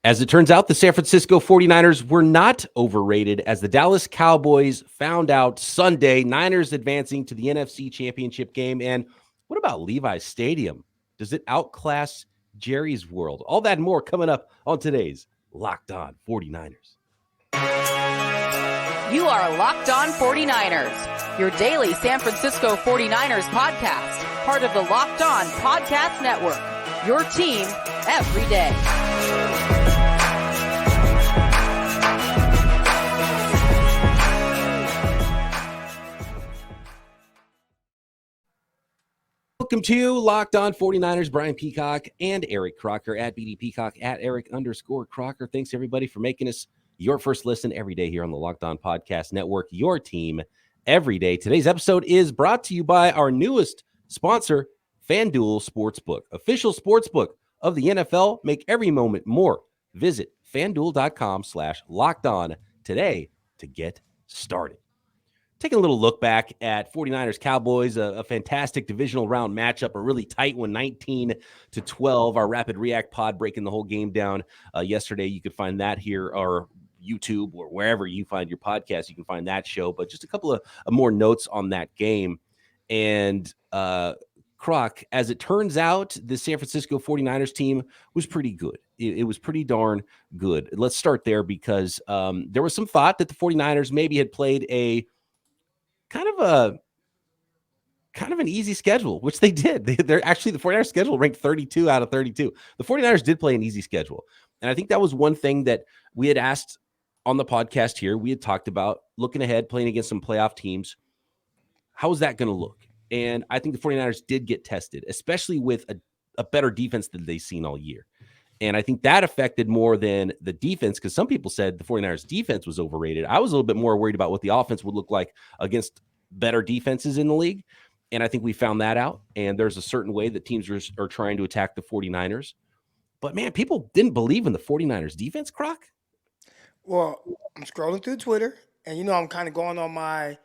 As it turns out, the San Francisco 49ers were not overrated as the Dallas Cowboys found out Sunday. Niners advancing to the NFC Championship Game. And what about Levi's Stadium? Does it outclass Jerry's World? All that and more coming up on today's Locked On 49ers. You are Locked On 49ers, your daily San Francisco 49ers podcast, part of the Locked On Podcast Network, your team every day. Welcome to Locked On 49ers. Brian Peacock and Eric Crocker at BD Peacock at Eric_Crocker. Thanks everybody for making us your first listen every day here on the Locked On Podcast Network, your team every day. Today's episode is brought to you by our newest sponsor, FanDuel Sportsbook, official sportsbook of the NFL. Make every moment more. Visit FanDuel.com/lockedon today to get started. Taking a little look back at 49ers Cowboys, a fantastic divisional round matchup, a really tight one, 19-12. Our Rapid React pod breaking the whole game down yesterday. You could find that here or YouTube or wherever you find your podcast. You can find that show. But just a couple of more notes on that game. And Croc, as it turns out, the San Francisco 49ers team was pretty good. It was pretty darn good. Let's start there because there was some thought that the 49ers maybe had played a kind of an easy schedule, which they did. They're actually, the 49ers schedule ranked 32 out of 32. The 49ers did play an easy schedule. And I think that was one thing that we had asked on the podcast here. We had talked about looking ahead, playing against some playoff teams. How is that going to look? And I think the 49ers did get tested, especially with a better defense than they've seen all year. And I think that affected more than the defense, because some people said the 49ers defense was overrated. I was a little bit more worried about what the offense would look like against better defenses in the league. And I think we found that out. And there's a certain way that teams are trying to attack the 49ers. But, man, people didn't believe in the 49ers defense, Croc? Well, I'm scrolling through Twitter, and, I'm kind of going on my,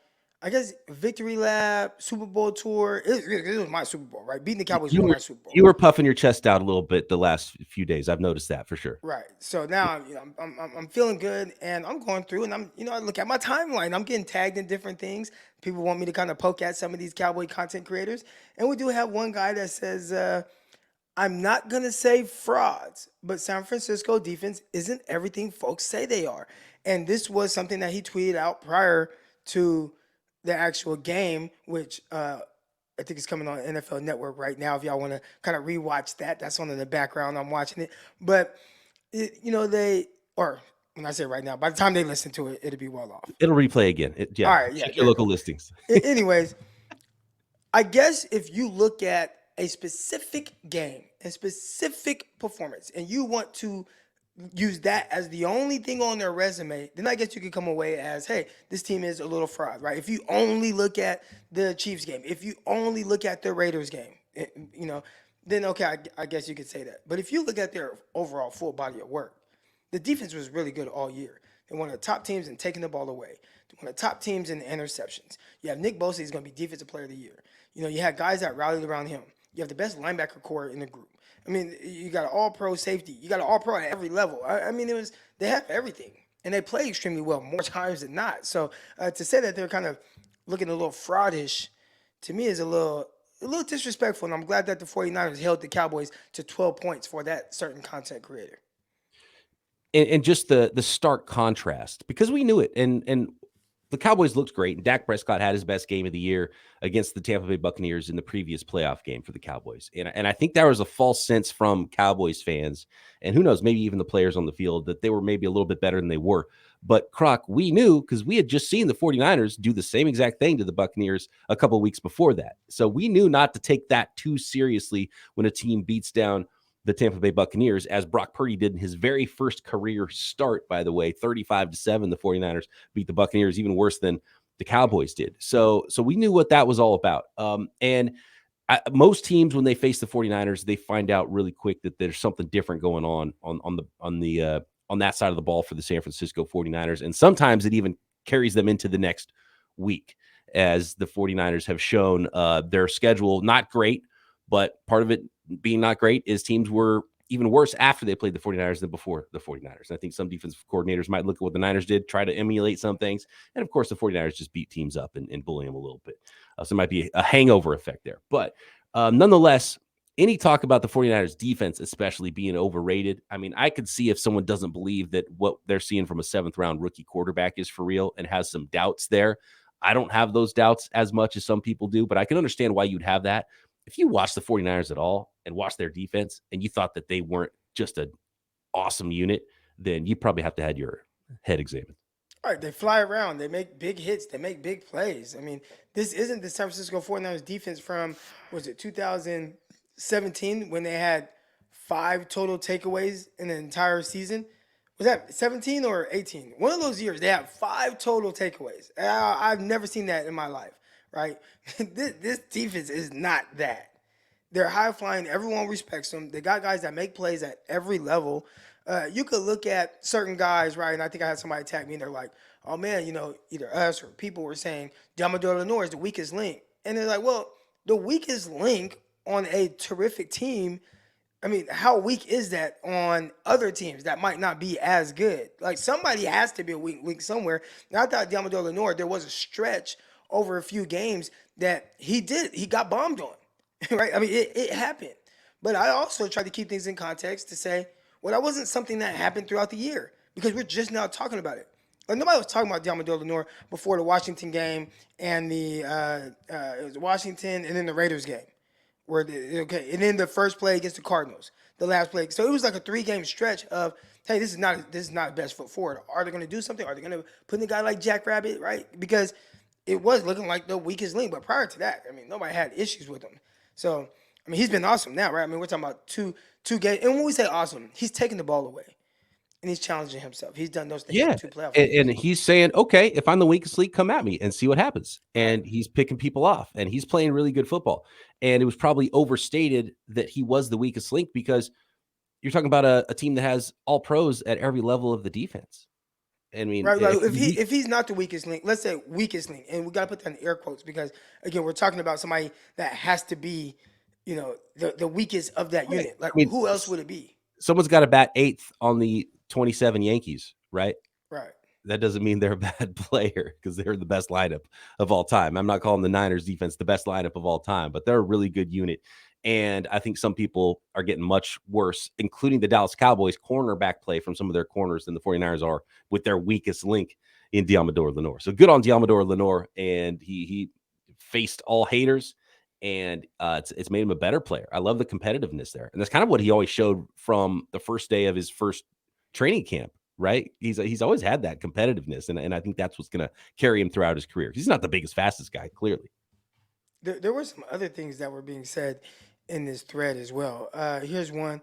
Victory Lab, Super Bowl tour. It was my Super Bowl, right? Beating the Cowboys was my Super Bowl. You were puffing your chest out a little bit the last few days. I've noticed that for sure. Right. So now, I'm feeling good, and I'm going through, and I look at my timeline. I'm getting tagged in different things. People want me to kind of poke at some of these Cowboy content creators. And we do have one guy that says, I'm not going to say frauds, but San Francisco defense isn't everything folks say they are. And this was something that he tweeted out prior to the actual game, which I think is coming on NFL Network right now. If y'all want to kind of rewatch that, that's on in the background. I'm watching it. But, when I say right now, by the time they listen to it, it'll be well off. It'll replay again. All right, yeah. Check your local listings. Anyways, I guess if you look at a specific game, a specific performance, and you want to use that as the only thing on their resume, then I guess you could come away as, hey, this team is a little fraud, right? If you only look at the Chiefs game, if you only look at the Raiders game, then okay, I guess you could say that. But if you look at their overall full body of work, the defense was really good all year. They're one of the top teams in taking the ball away. They're one of the top teams in interceptions. You have Nick Bosa, he's going to be Defensive Player of the Year. You had guys that rallied around him. You have the best linebacker core in the group. I mean, you got an all-pro safety. You got an all-pro at every level. They have everything. And they play extremely well more times than not. So to say that they're kind of looking a little fraudish, to me is a little disrespectful. And I'm glad that the 49ers held the Cowboys to 12 points for that certain content creator. And just the stark contrast, because we knew it. And the Cowboys looked great, and Dak Prescott had his best game of the year against the Tampa Bay Buccaneers in the previous playoff game for the Cowboys. And I think there was a false sense from Cowboys fans, and who knows, maybe even the players on the field, that they were maybe a little bit better than they were. But, Croc, we knew, because we had just seen the 49ers do the same exact thing to the Buccaneers a couple of weeks before that. So we knew not to take that too seriously when a team beats down the Tampa Bay Buccaneers, as Brock Purdy did in his very first career start, by the way. 35-7, the 49ers beat the Buccaneers, even worse than the Cowboys did. So we knew what that was all about. Most teams, when they face the 49ers, they find out really quick that there's something different going on that side of the ball for the San Francisco 49ers. And sometimes it even carries them into the next week, as the 49ers have shown their schedule not great, but part of it being not great is teams were even worse after they played the 49ers than before the 49ers. And I think some defensive coordinators might look at what the Niners did, try to emulate some things. And of course, the 49ers just beat teams up and bully them a little bit. So it might be a hangover effect there. But nonetheless, any talk about the 49ers defense, especially being overrated. I mean, I could see if someone doesn't believe that what they're seeing from a 7th round rookie quarterback is for real and has some doubts there. I don't have those doubts as much as some people do, but I can understand why you'd have that. If you watch the 49ers at all and watch their defense and you thought that they weren't just an awesome unit, then you probably have to have your head examined. All right, they fly around. They make big hits. They make big plays. I mean, this isn't the San Francisco 49ers defense from, was it 2017 when they had 5 total takeaways in the entire season? Was that 17 or 18? One of those years, they had 5 total takeaways. I've never seen that in my life, right? This defense is not that. They're high flying. Everyone respects them. They got guys that make plays at every level. You could look at certain guys, right? And I think I had somebody tag me and they're like, oh man, either us or people were saying Dallas Lenore is the weakest link. And they're like, well, the weakest link on a terrific team, I mean, how weak is that on other teams that might not be as good? Like, somebody has to be a weak link somewhere. And I thought Dallas Lenore, there was a stretch over a few games that he got bombed on, right? I mean, it happened. But I also tried to keep things in context to say, well, that wasn't something that happened throughout the year because we're just now talking about it. Like, nobody was talking about Dallas Lenore before the Washington game and it was Washington and then the Raiders game. And then the first play against the Cardinals, the last play. So it was like a 3-game stretch of, hey, this is not best foot forward. Are they going to do something? Are they going to put in a guy like Jack Rabbit, right? Because it was looking like the weakest link. But prior to that, I mean, nobody had issues with him. So, I mean, he's been awesome now, right? I mean, we're talking about two games. And when we say awesome, he's taking the ball away. And he's challenging himself. He's done those things in 2 playoff games. And he's saying, okay, if I'm the weakest link, come at me and see what happens. And he's picking people off, and he's playing really good football. And it was probably overstated that he was the weakest link because you're talking about a team that has all pros at every level of the defense. I mean, right. If he's not the weakest link, let's say weakest link, and we got to put that in air quotes because, again, we're talking about somebody that has to be, the weakest of that unit. Like, who else would it be? Someone's got to bat 8th on the 27 Yankees, right? Right. That doesn't mean they're a bad player because they're the best lineup of all time. I'm not calling the Niners defense the best lineup of all time, but they're a really good unit. And I think some people are getting much worse, including the Dallas Cowboys cornerback play from some of their corners than the 49ers are with their weakest link in Dallas Lenore. So good on Dallas Lenore. And he faced all haters. And it's made him a better player. I love the competitiveness there. And that's kind of what he always showed from the first day of his first training camp, right? He's always had that competitiveness. And I think that's what's going to carry him throughout his career. He's not the biggest, fastest guy, clearly. There were some other things that were being said in this thread as well. Here's one.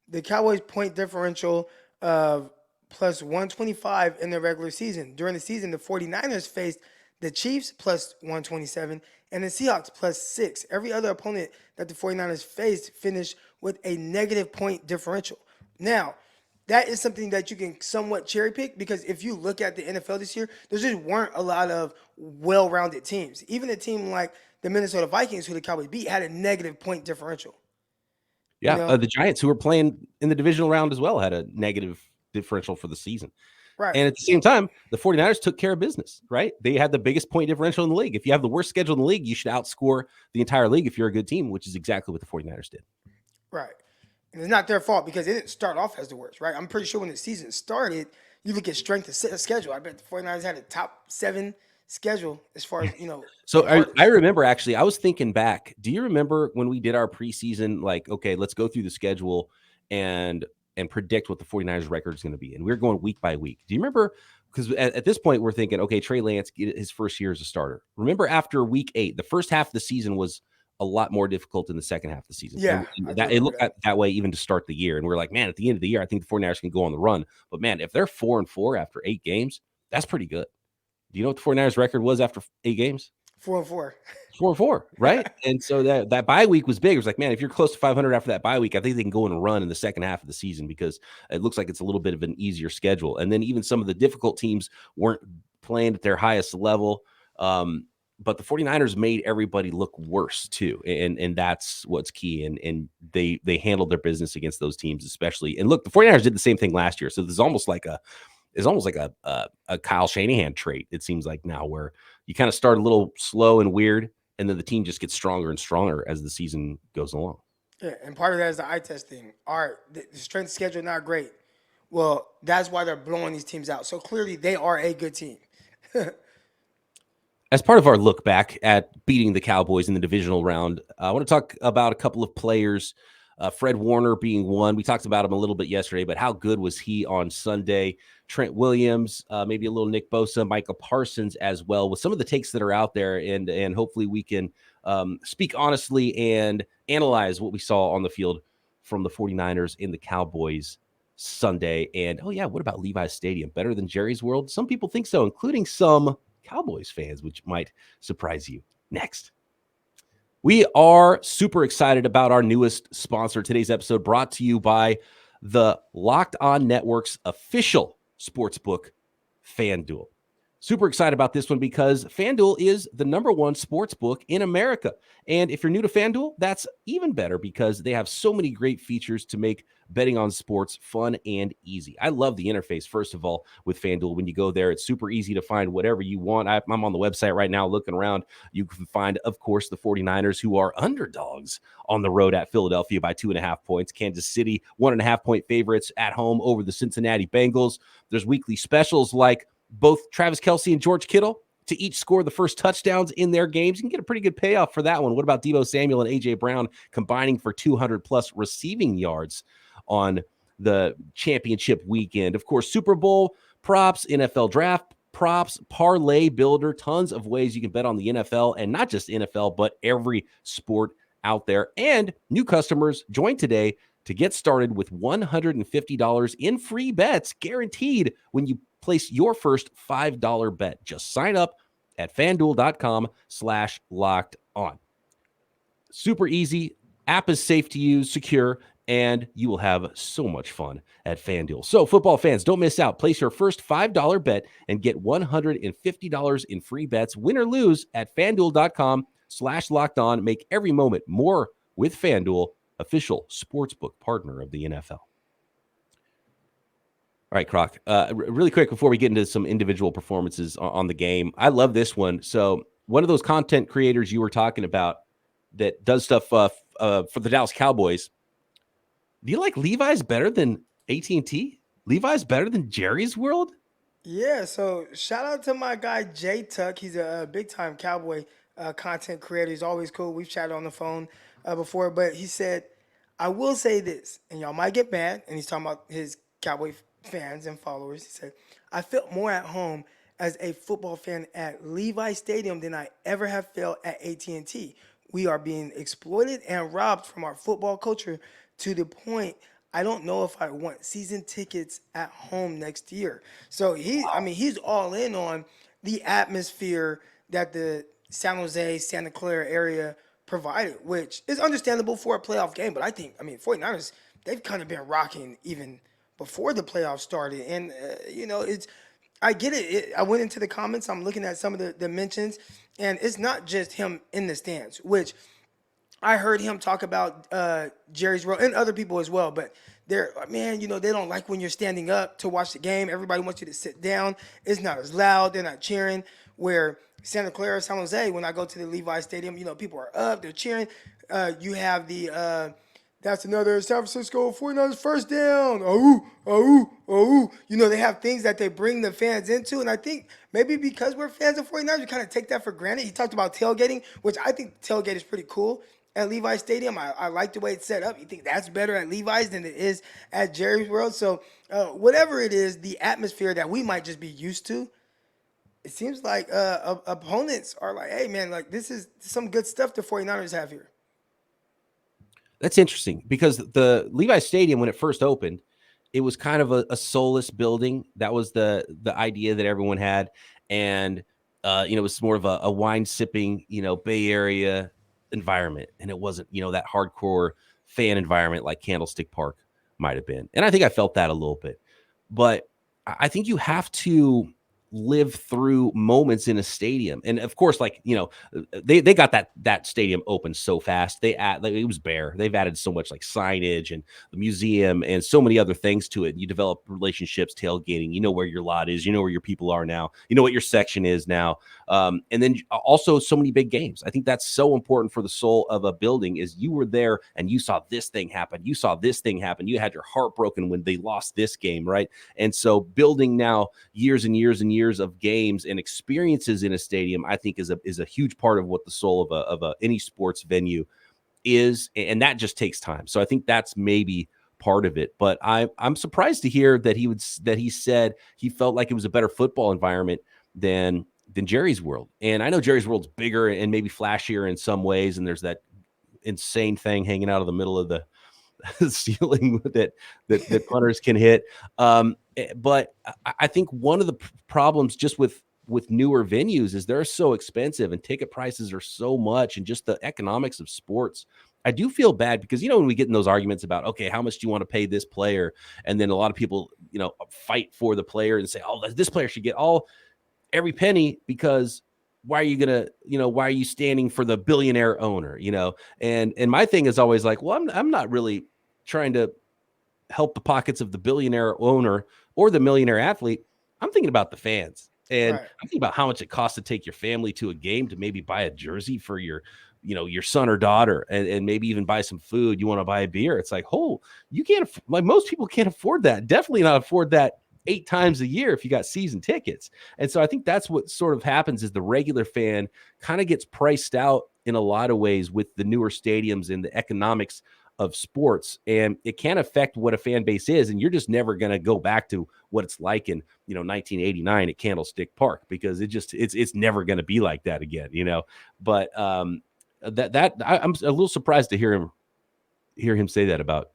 The Cowboys point differential of plus 125 in the regular season. During the season, the 49ers faced the Chiefs plus 127 and the Seahawks plus 6. Every other opponent that the 49ers faced finished with a negative point differential. Now, that is something that you can somewhat cherry pick because if you look at the NFL this year, there just weren't a lot of well-rounded teams. Even a team like the Minnesota Vikings, who the Cowboys beat, had a negative point differential. Yeah, the Giants, who were playing in the divisional round as well, had a negative differential for the season. Right. And at the same time, the 49ers took care of business, right? They had the biggest point differential in the league. If you have the worst schedule in the league, you should outscore the entire league if you're a good team, which is exactly what the 49ers did. Right. And it's not their fault because they didn't start off as the worst, right? I'm pretty sure when the season started, you look at strength of schedule. I bet the 49ers had a top 7 schedule as far as, So I remember, actually, I was thinking back. Do you remember when we did our preseason, like, okay, let's go through the schedule and predict what the 49ers record is going to be? And we were going week by week. Do you remember? Because at this point, we're thinking, okay, Trey Lance, his first year as a starter. Remember after week 8, the first half of the season was a lot more difficult than the second half of the season. Yeah. And it looked that way even to start the year. And we're like, man, at the end of the year, I think the 49ers can go on the run. But man, if they're 4-4 after 8 games, that's pretty good. Do you know what the 49ers record was after 8 games? 4-4. 4-4, right? And so that bye week was big. It was like, man, if you're close to 500 after that bye week, I think they can go on a run in the second half of the season because it looks like it's a little bit of an easier schedule. And then even some of the difficult teams weren't playing at their highest level. but the 49ers made everybody look worse too. And that's what's key. And they handled their business against those teams, especially. And look, the 49ers did the same thing last year. So there's almost like a Kyle Shanahan trait, it seems like now, where you kind of start a little slow and weird, and then the team just gets stronger and stronger as the season goes along. Yeah, and part of that is the eye test thing. All right, the strength schedule not great. Well, that's why they're blowing these teams out. So clearly they are a good team. As part of our look back at beating the Cowboys in the divisional round, I want to talk about a couple of players, Fred Warner being one. We talked about him a little bit yesterday, but how good was he on Sunday? Trent Williams, maybe a little Nick Bosa, Micah Parsons as well, with some of the takes that are out there. And hopefully we can speak honestly and analyze what we saw on the field from the 49ers and the Cowboys Sunday. And, oh, yeah, what about Levi's Stadium? Better than Jerry's World? Some people think so, including some Cowboys fans, which might surprise you. Next, we are super excited about our newest sponsor. Today's episode brought to you by the Locked On Network's official sportsbook, FanDuel. Super excited about this one because FanDuel is the #1 sports book in America. And if you're new to FanDuel, that's even better because they have so many great features to make betting on sports fun and easy. I love the interface, first of all, with FanDuel. When you go there, it's super easy to find whatever you want. I'm on the website right now looking around. You can find, of course, the 49ers, who are underdogs on the road at Philadelphia by 2.5 points. Kansas City, 1.5-point favorites at home over the Cincinnati Bengals. There's weekly specials like both Travis Kelce and George Kittle to each score the first touchdowns in their games. You can get a pretty good payoff for that one. What about Deebo Samuel and A.J. Brown combining for 200-plus receiving yards on the championship weekend? Of course, Super Bowl props, NFL draft props, parlay builder, tons of ways you can bet on the NFL, and not just NFL, but every sport out there. And new customers join today to get started with $150 in free bets guaranteed when you place your first $5 bet. Just sign up at FanDuel.com/locked-on. Super easy. App is safe to use, secure, and you will have so much fun at FanDuel. So, football fans, don't miss out. Place your first $5 bet and get $150 in free bets, win or lose, at FanDuel.com/locked-on. Make every moment more with FanDuel, official sportsbook partner of the NFL. All right, Croc, really quick before we get into some individual performances on the game, I love this one. So one of those content creators you were talking about that does stuff for the Dallas Cowboys, do you like Levi's better than AT&T? Levi's better than Jerry's World? Yeah, so shout out to my guy Jay Tuck. He's a big-time Cowboy content creator. He's always cool. We've chatted on the phone before, but he said, I will say this, and y'all might get mad, and he's talking about his Cowboy fans and followers. He said, I felt more at home as a football fan at Levi Stadium than I ever have felt at AT&T. We are being exploited and robbed from our football culture to the point I don't know if I want season tickets at home next year. So he's all in on the atmosphere that the San Jose, Santa Clara area provided, which is understandable for a playoff game. But I think, 49ers, they've kind of been rocking even before the playoffs started. And, I get it. I went into the comments. I'm looking at some of the mentions, and it's not just him in the stands, which I heard him talk about Jerry's World and other people as well. But they don't like when you're standing up to watch the game. Everybody wants you to sit down. It's not as loud. They're not cheering. Where Santa Clara, San Jose, when I go to the Levi Stadium, people are up. They're cheering. You have the that's another San Francisco 49ers first down. They have things that they bring the fans into. And I think maybe because we're fans of 49ers, we kind of take that for granted. He talked about tailgating, which I think tailgate is pretty cool at Levi Stadium. I like the way it's set up. You think that's better at Levi's than it is at Jerry's World. So whatever it is, the atmosphere that we might just be used to, it seems like opponents are like, hey, man, like this is some good stuff the 49ers have here. That's interesting because the Levi Stadium, when it first opened, it was kind of a soulless building. That was the idea that everyone had. And, it was more of a wine sipping, Bay Area environment. And it wasn't, that hardcore fan environment like Candlestick Park might have been. And I think I felt that a little bit. But I think you have to live through moments in a stadium. And of course, like, they got that stadium open so fast. It was bare. They've added so much like signage and the museum and so many other things to it. You develop relationships, tailgating, you know where your lot is, you know where your people are now, you know what your section is now. And then also so many big games. I think that's so important for the soul of a building is you were there and you saw this thing happen. You saw this thing happen. You had your heart broken when they lost this game, right? And so building now years and years and years of games and experiences in a stadium, I think is a huge part of what the soul of any sports venue is. And that just takes time. So I think that's maybe part of it. But I'm surprised to hear that he said he felt like it was a better football environment than Jerry's World. And I know Jerry's World's bigger and maybe flashier in some ways. And there's that insane thing hanging out of the middle of the ceiling that punters can hit. But I think one of the problems just with newer venues is they're so expensive and ticket prices are so much and just the economics of sports. I do feel bad because, when we get in those arguments about, okay, how much do you want to pay this player? And then a lot of people, fight for the player and say, oh, this player should get every penny because why are you standing for the billionaire owner, And my thing is always like, well, I'm not really trying to help the pockets of the billionaire owner or the millionaire athlete. I'm thinking about the fans. And right. I'm thinking about how much it costs to take your family to a game to maybe buy a jersey for your son or daughter and maybe even buy some food. You want to buy a beer. It's like, you can't, like most people can't afford that. Definitely not afford that 8 times a year if you got season tickets. And so I think that's what sort of happens is the regular fan kind of gets priced out in a lot of ways with the newer stadiums and the economics of sports. And it can affect what a fan base is. And you're just never going to go back to what it's like in, 1989 at Candlestick Park, because it's never going to be like that again, but I'm a little surprised to hear him say that about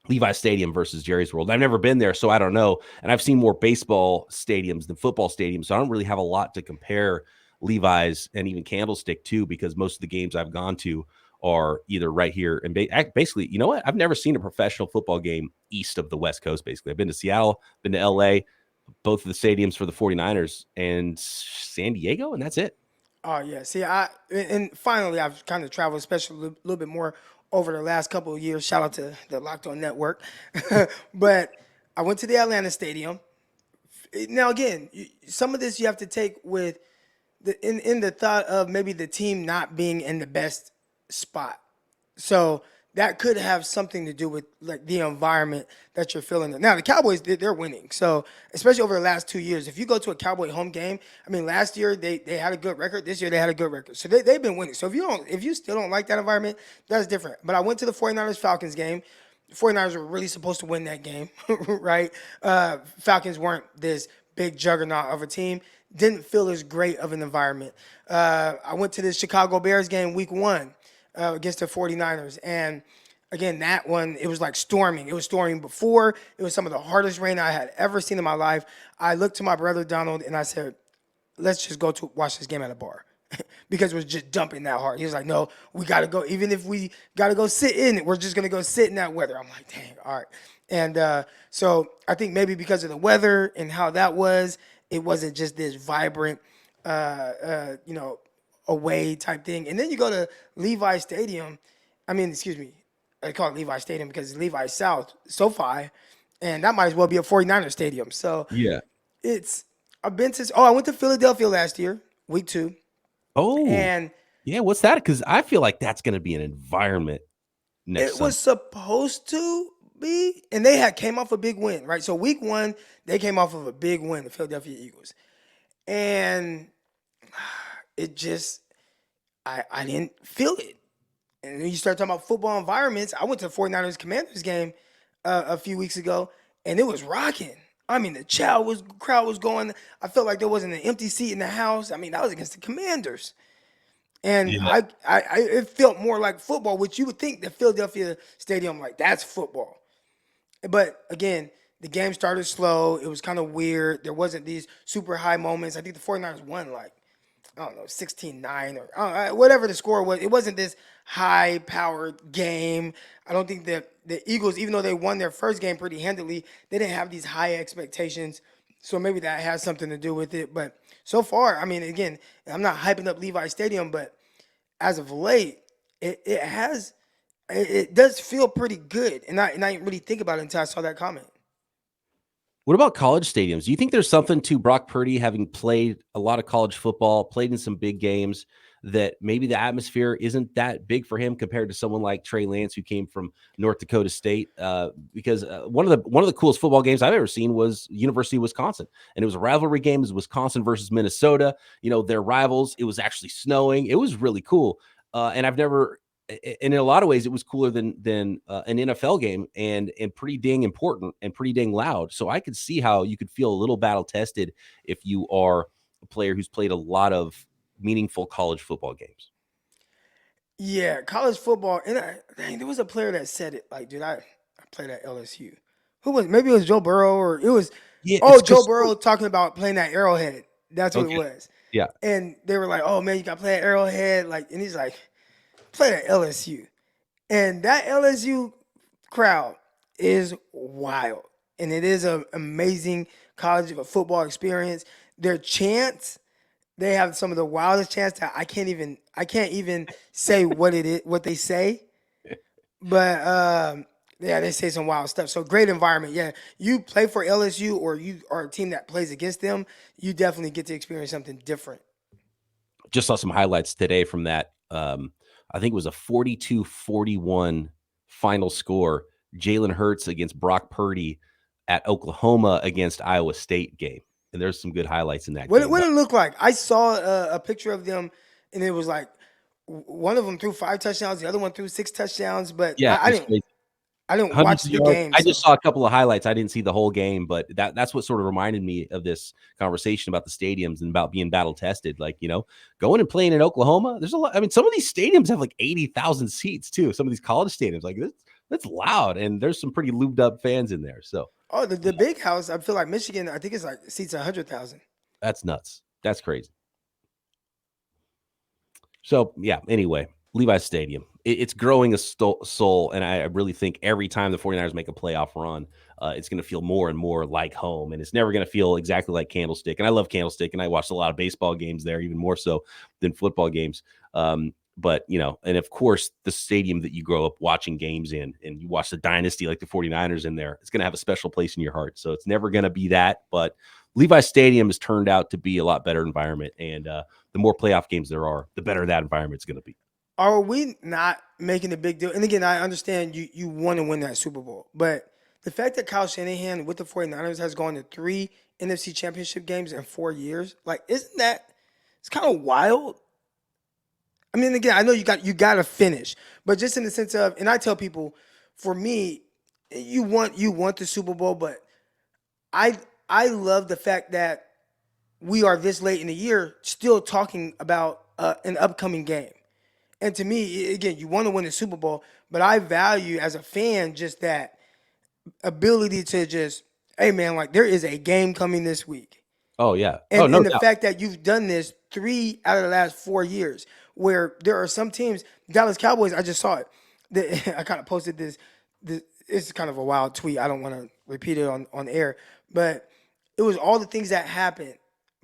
Levi Stadium versus Jerry's World. I've never been there, so I don't know. And I've seen more baseball stadiums than football stadiums, so I don't really have a lot to compare Levi's and even Candlestick to, because most of the games I've gone to are either right here. And basically, you know what? I've never seen a professional football game east of the West Coast, basically. I've been to Seattle, been to LA, both of the stadiums for the 49ers, and San Diego, and that's it. Oh, yeah. See, and finally, I've kind of traveled, especially a little bit more over the last couple of years. Shout out to the Locked On Network. But I went to the Atlanta Stadium. Now, again, some of this you have to take with in the thought of maybe the team not being in the best spot. So that could have something to do with like the environment that you're feeling. Now, the Cowboys, they're winning. So especially over the last 2 years, if you go to a Cowboy home game, I mean, last year they had a good record. This year they had a good record. So they've been winning. So if you still don't like that environment, that's different. But I went to the 49ers-Falcons game. The 49ers were really supposed to win that game, right? Falcons weren't this big juggernaut of a team. Didn't feel as great of an environment. I went to the Chicago Bears game week 1. Against the 49ers. And again, that one, it was like storming. It was storming before. It was some of the hardest rain I had ever seen in my life. I looked to my brother Donald and I said, let's just go to watch this game at a bar. Because it was just dumping that hard. He was like, no, we got to go. Even if we got to go sit in it, we're just going to go sit in that weather. I'm like, dang, all right. And so I think maybe because of the weather and how that was, it wasn't just this vibrant, away type thing. And then you go to Levi Stadium. I call it Levi Stadium because it's Levi South, SoFi, and that might as well be a 49er stadium. So yeah, I went to Philadelphia last year, week 2. Oh, and yeah, what's that? Because I feel like that's going to be an environment next It was supposed to be, and they came off a big win, right? So week 1, they came off of a big win, the Philadelphia Eagles. And it just, I didn't feel it. And then you start talking about football environments. I went to the 49ers Commanders game a few weeks ago, and it was rocking. I mean, the crowd was going. I felt like there wasn't an empty seat in the house. I mean, that was against the Commanders. And Yeah. it felt more like football, which you would think the Philadelphia Stadium, like, that's football. But again, the game started slow. It was kind of weird. There wasn't these super high moments. I think the 49ers won, like, I don't know, 16-9 or whatever the score was. It wasn't this high-powered game. I don't think that the Eagles, even though they won their first game pretty handily, they didn't have these high expectations. So maybe that has something to do with it. But so far, I mean, again, I'm not hyping up Levi Stadium, but as of late, it does feel pretty good. And I didn't really think about it until I saw that comment. What about college stadiums? Do you think there's something to Brock Purdy having played a lot of college football, played in some big games, that maybe the atmosphere isn't that big for him compared to someone like Trey Lance, who came from North Dakota State? Because one of the coolest football games I've ever seen was University of Wisconsin, and it was a rivalry game. It was Wisconsin versus Minnesota. You know, their rivals. It was actually snowing. It was really cool, and I've never. And in a lot of ways, it was cooler than an NFL game, and pretty dang important and pretty dang loud. So I could see how you could feel a little battle tested if you are a player who's played a lot of meaningful college football games. Yeah, college football. And there was a player that said it. Like, dude, I played at LSU. Who was? Maybe it was Joe Burrow, or it was. Yeah. Oh, Joe Burrow talking about playing at Arrowhead. That's what it was. Yeah. And they were like, "Oh man, you got to play at Arrowhead." Like, and he's like, "Play at LSU," and that LSU crowd is wild, and it is an amazing college football experience. Their chants. They have some of the wildest chants that I can't even say what it is, what they say. But yeah, they say some wild stuff. So great environment. Yeah, you play for LSU or you are a team that plays against them, you definitely get to experience something different. Just saw some highlights today from that. I think it was a 42-41 final score. Jalen Hurts against Brock Purdy at Oklahoma against Iowa State game. And there's some good highlights in that game. What did it look like? I saw a picture of them, and it was like one of them threw 5 touchdowns, the other one threw 6 touchdowns. But yeah, I didn't watch the game. I just saw a couple of highlights. I didn't see the whole game, but that's what sort of reminded me of this conversation about the stadiums and about being battle tested. Like, you know, going and playing in Oklahoma, there's a lot. I mean, some of these stadiums have like 80,000 seats too. Some of these college stadiums, like that's loud, and there's some pretty lubed up fans in there. So, the big house, I feel like Michigan, I think it's like seats 100,000. That's nuts. That's crazy. So, yeah, anyway, Levi Stadium. It's growing a soul, and I really think every time the 49ers make a playoff run, it's going to feel more and more like home, and it's never going to feel exactly like Candlestick. And I love Candlestick, and I watched a lot of baseball games there, even more so than football games. But, you know, and of course, the stadium that you grow up watching games in, and you watch the dynasty like the 49ers in there, it's going to have a special place in your heart. So it's never going to be that. But Levi Stadium has turned out to be a lot better environment. And the more playoff games there are, the better that environment's going to be. Are we not making a big deal? And again, I understand you want to win that Super Bowl. But the fact that Kyle Shanahan with the 49ers has gone to 3 NFC Championship games in 4 years, like, isn't that – it's kind of wild. I mean, again, I know you got to finish, but just in the sense of, and I tell people, for me, you want the Super Bowl, but I love the fact that we are this late in the year still talking about an upcoming game. And to me, again, you want to win the Super Bowl, but I value as a fan just that ability to just, hey man, like there is a game coming this week. Oh yeah, and the fact that you've done this 3 out of the last 4 years. Where there are some teams, Dallas Cowboys, I just saw it. I kind of posted this. It's kind of a wild tweet. I don't want to repeat it on air. But it was all the things that happened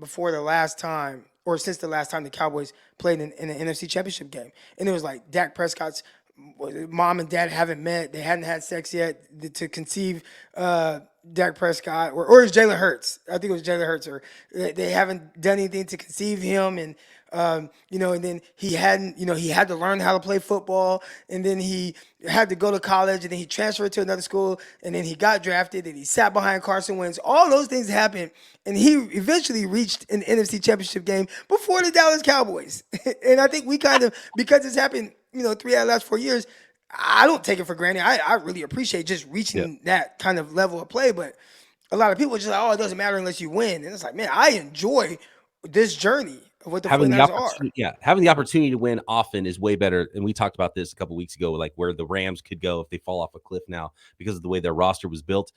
before the last time, or since the last time the Cowboys played in an NFC Championship game. And it was like Dak Prescott's mom and dad haven't met. They hadn't had sex yet to conceive Dak Prescott. Or it's Jalen Hurts. I think it was Jalen Hurts. Or they haven't done anything to conceive him. And you know, and then he hadn't, you know, he had to learn how to play football, and then he had to go to college, and then he transferred to another school, and then he got drafted, and he sat behind Carson Wentz. All those things happened, and he eventually reached an NFC Championship game before the Dallas Cowboys. And I think we kind of, because it's happened, you know, 3 out of the last 4 years, I don't take it for granted. I really appreciate just reaching that kind of level of play, but a lot of people are just like, oh, it doesn't matter unless you win. And it's like, man, I enjoy this journey. What the having the 49ers are. Having the opportunity to win often is way better. And we talked about this a couple weeks ago, like where the Rams could go if they fall off a cliff now because of the way their roster was built.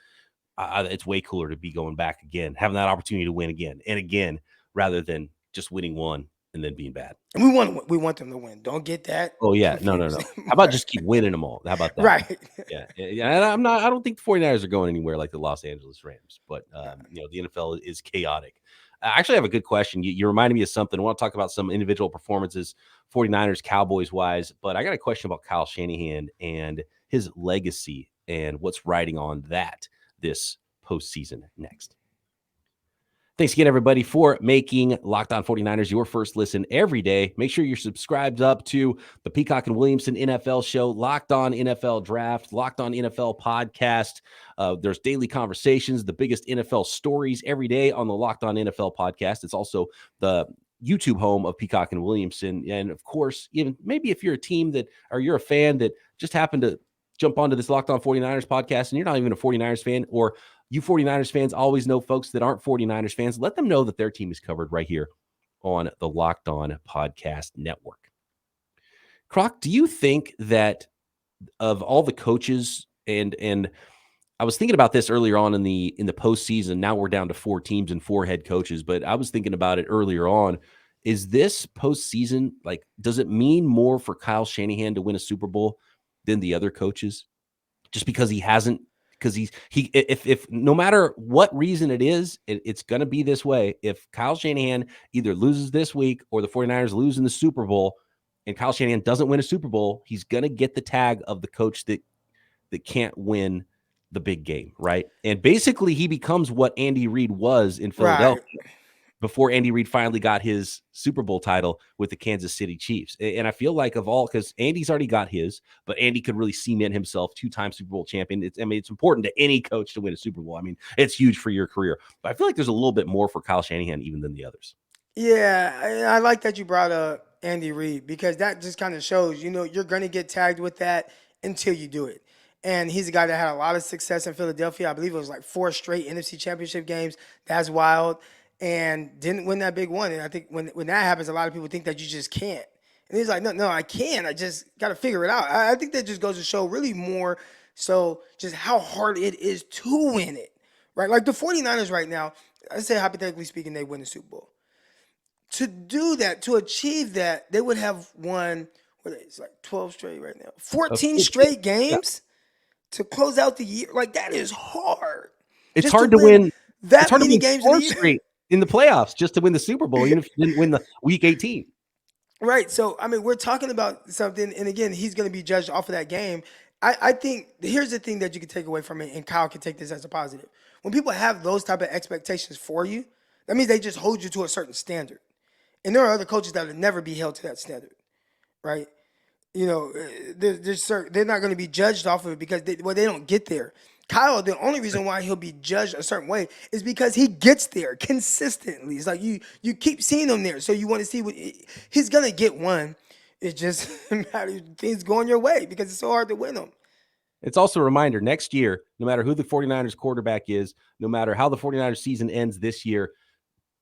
It's way cooler to be going back again, having that opportunity to win again and again, rather than just winning one and then being bad. And we want them to win. Don't get that. Oh yeah, confused. no. How about just keep winning them all? How about that? Right. Yeah. And I don't think the 49ers are going anywhere like the Los Angeles Rams, but the NFL is chaotic. I actually have a good question. You reminded me of something. I want to talk about some individual performances, 49ers, Cowboys wise, but I got a question about Kyle Shanahan and his legacy and what's riding on that this postseason next. Thanks again, everybody, for making Locked On 49ers your first listen every day. Make sure you're subscribed up to the Peacock and Williamson NFL show, Locked On NFL Draft, Locked On NFL podcast. There's daily conversations, the biggest NFL stories every day on the Locked On NFL podcast. It's also the YouTube home of Peacock and Williamson. And of course, even maybe if you're a team that, or you're a fan that just happened to jump onto this Locked On 49ers podcast and you're not even a 49ers fan, or you 49ers fans always know folks that aren't 49ers fans, let them know that their team is covered right here on the Locked On Podcast Network. Croc, do you think that of all the coaches, and I was thinking about this earlier on in the postseason, now we're down to 4 teams and 4 head coaches, but I was thinking about it earlier on. Is this postseason, like, does it mean more for Kyle Shanahan to win a Super Bowl than the other coaches? Just because he hasn't, because if no matter what reason it is, it's going to be this way. If Kyle Shanahan either loses this week or the 49ers lose in the Super Bowl and Kyle Shanahan doesn't win a Super Bowl, he's going to get the tag of the coach that can't win the big game, right? And basically he becomes what Andy Reid was in Philadelphia. Right. Before Andy Reid finally got his Super Bowl title with the Kansas City Chiefs. And I feel like of all, because Andy's already got his, but Andy could really cement himself 2-time Super Bowl champion. It's important to any coach to win a Super Bowl. I mean, it's huge for your career. But I feel like there's a little bit more for Kyle Shanahan even than the others. Yeah, I like that you brought up Andy Reid, because that just kind of shows, you're going to get tagged with that until you do it. And he's a guy that had a lot of success in Philadelphia. I believe it was like 4 straight NFC Championship games. That's wild. And didn't win that big one. And I think when that happens, a lot of people think that you just can't. And he's like, no, I can. I just got to figure it out. I think that just goes to show really more so just how hard it is to win it, right? Like the 49ers right now, let's say hypothetically speaking, they win the Super Bowl. To do that, to achieve that, they would have won, it's like 12 straight right now, 14 straight games to close out the year. Like, that is hard. It's hard to win that many games in the year. In the playoffs just to win the Super Bowl, even if you didn't win the Week 18. Right. So, I mean, we're talking about something, and again, he's going to be judged off of that game. I think here's the thing that you can take away from it, and Kyle can take this as a positive. When people have those type of expectations for you, that means they just hold you to a certain standard. And there are other coaches that will never be held to that standard, right? They're not going to be judged off of it because they don't get there. Kyle, the only reason why he'll be judged a certain way is because he gets there consistently. It's like you keep seeing him there, so you want to see what he's gonna get one. It just matters things going your way because it's so hard to win them. It's also a reminder, next year, no matter who the 49ers quarterback is, no matter how the 49ers season ends this year,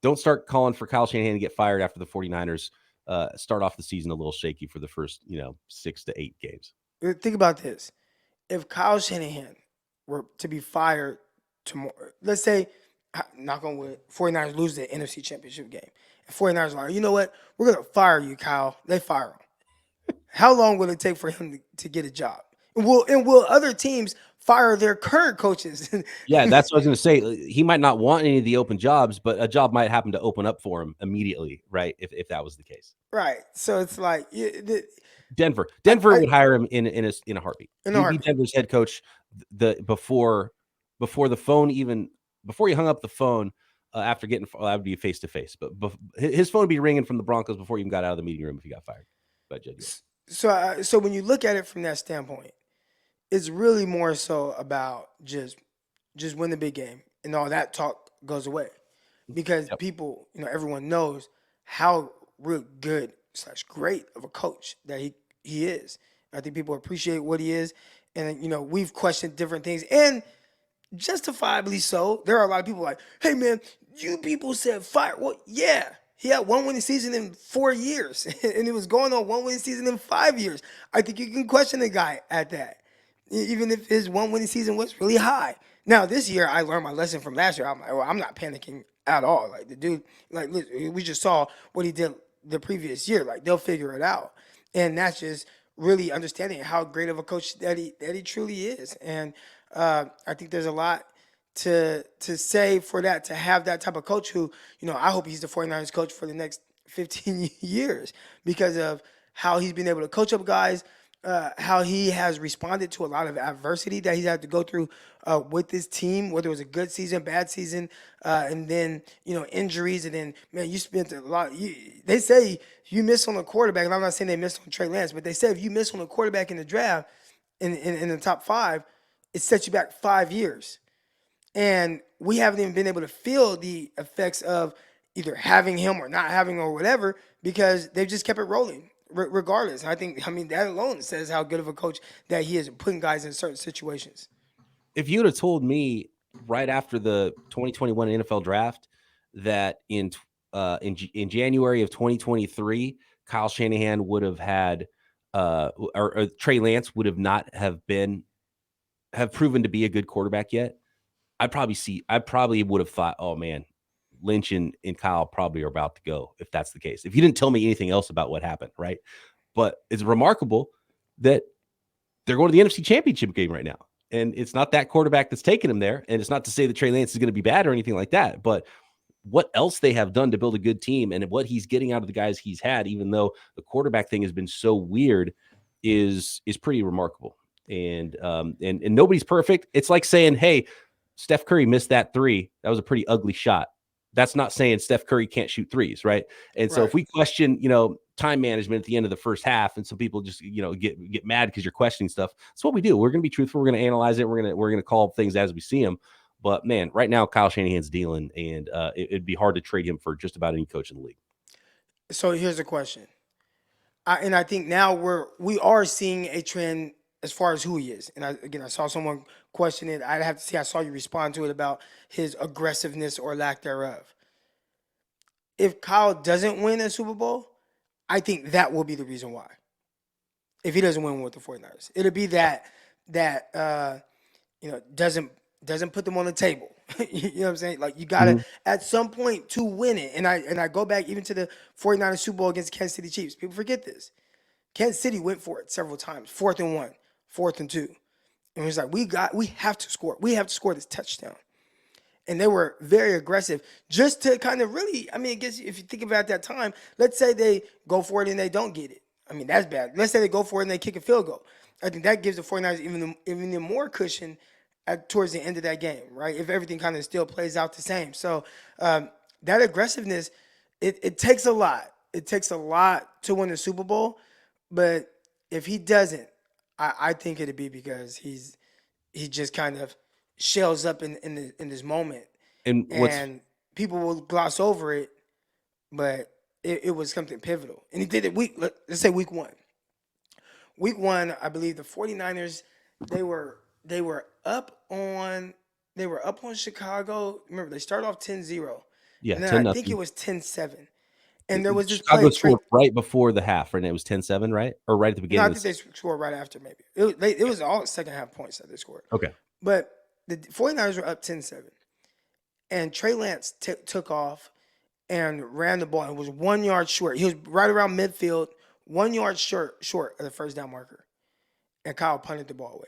don't start calling for Kyle Shanahan to get fired after the 49ers start off the season a little shaky for the first 6 to 8 games. Think about this. If Kyle Shanahan were to be fired tomorrow, let's say, knock on wood, 49ers lose the NFC Championship game. And 49ers are like, you know what? We're going to fire you, Kyle. They fire him. How long will it take for him to get a job? And will other teams fire their current coaches? Yeah, that's what I was going to say. He might not want any of the open jobs, but a job might happen to open up for him immediately, right, if that was the case. Right. So it's like Denver would hire him in a heartbeat. He'd be Denver's head coach before the phone, even before he hung up the phone after getting that would be face to face. But his phone would be ringing from the Broncos before he even got out of the meeting room if he got fired. So when you look at it from that standpoint, it's really more so about just win the big game, and all that talk goes away because people, everyone knows how real good / great of a coach that he is. I think people appreciate what he is. And, we've questioned different things, and justifiably so. There are a lot of people like, hey, man, you people said fire. Well, yeah, he had one winning season in 4 years, and it was going on one winning season in 5 years. I think you can question the guy at that, even if his one winning season was really high. Now, this year, I learned my lesson from last year. I'm like, well, I'm not panicking at all. Like, the dude, like, we just saw what he did the previous year. Like, they'll figure it out. And that's just really understanding how great of a coach that he truly is. And I think there's a lot to say for that, to have that type of coach who, I hope he's the 49ers coach for the next 15 years because of how he's been able to coach up guys, how he has responded to a lot of adversity that he's had to go through with this team, whether it was a good season, bad season, and then, injuries. And then, man, you spent a lot. They say you miss on a quarterback, and I'm not saying they missed on Trey Lance, but they say if you miss on a quarterback in the draft in the top 5, it sets you back 5 years. And we haven't even been able to feel the effects of either having him or not having or whatever because they've just kept it rolling regardless. I mean, that alone says how good of a coach that he is putting guys in certain situations. If you would have told me right after the 2021 NFL draft that in January of 2023, Kyle Shanahan would have had or Trey Lance would have not have proven to be a good quarterback yet, I probably would have thought, oh man, Lynch and Kyle probably are about to go if that's the case. If you didn't tell me anything else about what happened, right? But it's remarkable that they're going to the NFC Championship game right now. And it's not that quarterback that's taking them there. And it's not to say that Trey Lance is going to be bad or anything like that. But what else they have done to build a good team and what he's getting out of the guys he's had, even though the quarterback thing has been so weird, is pretty remarkable. And nobody's perfect. It's like saying, hey, Steph Curry missed that 3. That was a pretty ugly shot. That's not saying Steph Curry can't shoot threes, right? And so if we question, time management at the end of the first half, and some people just, get mad because you're questioning stuff, that's what we do. We're going to be truthful. We're going to analyze it. We're going to call things as we see them. But man, right now Kyle Shanahan's dealing, and it'd be hard to trade him for just about any coach in the league. So here's the question, I think now we are seeing a trend as far as who he is. And I saw someone question it. I'd have to say I saw you respond to it about his aggressiveness or lack thereof. If Kyle doesn't win a Super Bowl, I think that will be the reason why. If he doesn't win with the 49ers, it'll be that doesn't put them on the table. You know what I'm saying? Like, you gotta at some point to win it. And I go back even to the 49ers Super Bowl against Kansas City Chiefs. People forget this. Kansas City went for it several times. 4th and 1, 4th and 2. And it was like, we have to score. We have to score this touchdown. And they were very aggressive just to kind of really, I guess if you think about that time, let's say they go for it and they don't get it. That's bad. Let's say they go for it and they kick a field goal. I think that gives the 49ers even more cushion towards the end of that game, right? If everything kind of still plays out the same. So that aggressiveness, it takes a lot. It takes a lot to win the Super Bowl. But if he doesn't, I think it'd be because he just kind of shells up in this moment, and people will gloss over it, but it was something pivotal. And he did it let's say week 1. Week 1, I believe the 49ers, they were up on Chicago. Remember, they started off 10-0. Yeah, and then 10-0. I think it was 10-7. And there was this Chicago play scored right before the half, right? It was 10-7, right? Or right at the beginning? No, I think they scored right after, maybe. It was all second half points that they scored. Okay. But the 49ers were up 10-7. And Trey Lance took off and ran the ball and was 1 yard short. He was right around midfield, 1 yard short of the first down marker. And Kyle punted the ball away.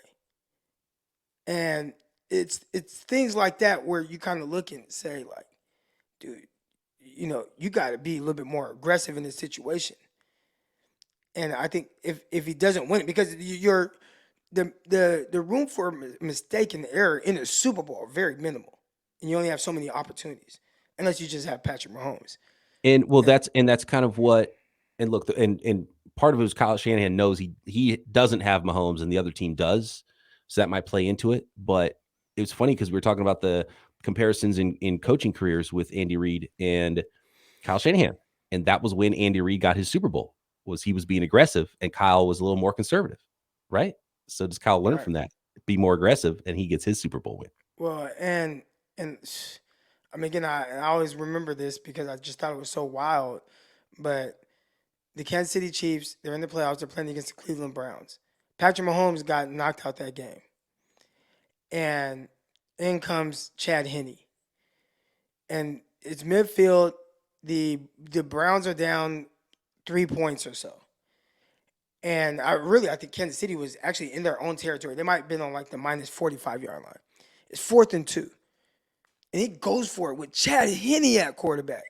And it's things like that where you kind of look and say, like, dude, you got to be a little bit more aggressive in this situation. And I think if he doesn't win it, because the room for mistake and error in a Super Bowl are very minimal, and you only have so many opportunities, unless you just have Patrick Mahomes. And that's kind of what. And look, and part of it was Kyle Shanahan knows he doesn't have Mahomes, and the other team does, so that might play into it. But it was funny because we were talking about the comparisons in coaching careers with Andy Reid and Kyle Shanahan, and that was when Andy Reid got his Super Bowl. He was being aggressive, and Kyle was a little more conservative, right? So does Kyle learn from that? Be more aggressive, and he gets his Super Bowl win. Well, and again, I always remember this because I just thought it was so wild. But the Kansas City Chiefs, they're in the playoffs. They're playing against the Cleveland Browns. Patrick Mahomes got knocked out that game. And in comes Chad Henne. And it's midfield. The Browns are down 3 points or so. And I think Kansas City was actually in their own territory. They might have been on like the minus 45-yard line. It's 4th and 2. And he goes for it with Chad Henne at quarterback.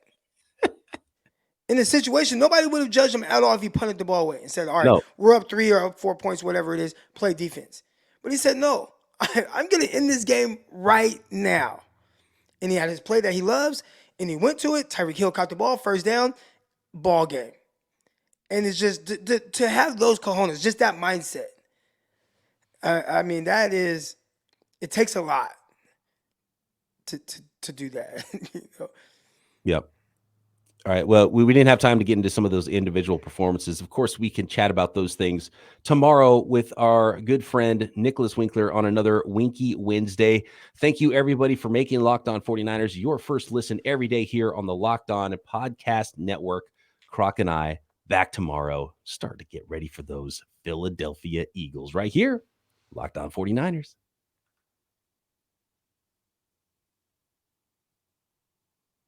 In a situation, nobody would have judged him at all if he punted the ball away and said, all right, we're up 3 or up 4 points, whatever it is, play defense. But he said, no, I'm going to end this game right now. And he had his play that he loves, and he went to it. Tyreek Hill caught the ball, first down, ball game. And it's just to have those cojones, just that mindset. I mean, it takes a lot to do that. You know? Yep. All right. Well, we didn't have time to get into some of those individual performances. Of course, we can chat about those things tomorrow with our good friend Nicholas Winkler on another Winky Wednesday. Thank you, everybody, for making Locked On 49ers your first listen every day here on the Locked On Podcast Network. Croc and I back tomorrow. Start to get ready for those Philadelphia Eagles right here. Locked On 49ers.